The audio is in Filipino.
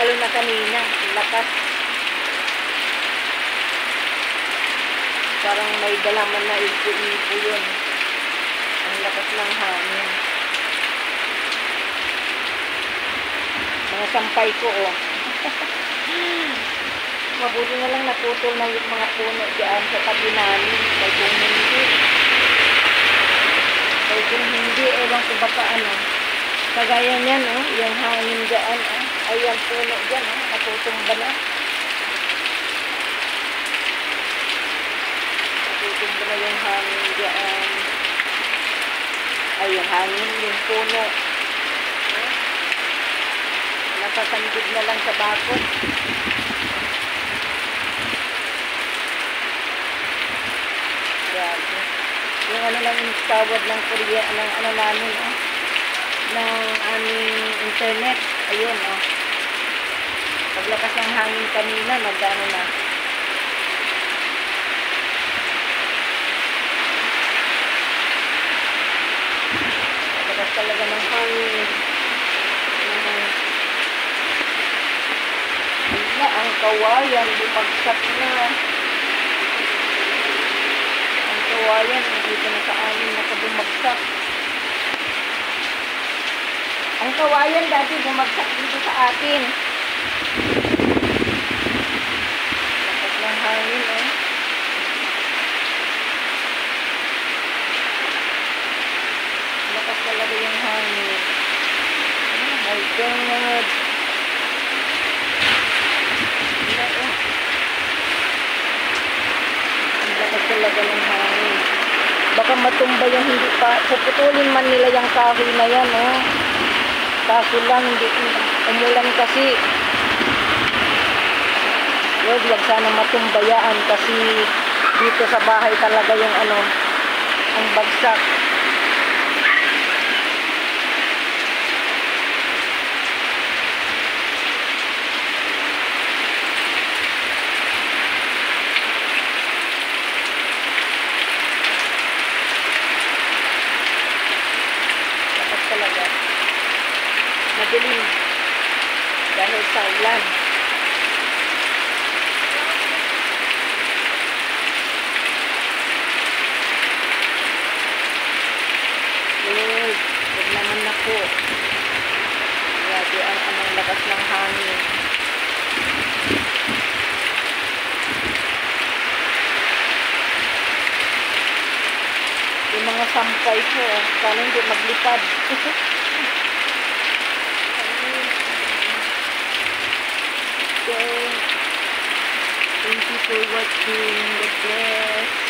lalo na kanina, lakas. Parang may dalaman na ipo-ipo yun. Ang lakas ng hangin. Mga sampay ko, oh. Mabuti na lang naputol na yung mga puno dyan sa tabi namin. Kaya kung hindi, ewan ko baka ano. Kagaya niyan, oh, yung hangin dyan, oh. Ay, yung puno dyan, oh, natutumba na. Natutumba na yung hangin dyan. Ay, yung hangin, yung puno. Oh. Nakasandig na lang sa bakod. Grabe. Yung ano lang yung tawad ng Korea, ng ano namin, oh. Ng aming internet. Ayun, oh. Paglakas ng hangin kanina, nag-ano na. Paglakas talaga ng hangin. Na, ang kawayan, bumagsak na. Ang kawayan, dito na sa amin nakabumagsak. Ang kawayan dati bumagsak dito sa atin. Lakas ng hangin, eh. Lakas talaga yung hangin. Oh my God. Ang lakas talaga ng hangin. Baka matumba yung hindi pa. Puputulin man nila yung kahoy na yan, oh. Kaso lang, hindi umulan kasi. Wag sana matumbayaan kasi dito sa bahay talaga yung ano, ang bagsak. Lakas talaga. Madilim dahil sa ulan. Lord, huwag naman na po. Grabe ang lakas ng hangin. Yung mga sampay ko, sana hindi maglipad. So, thank you for watching. God bless.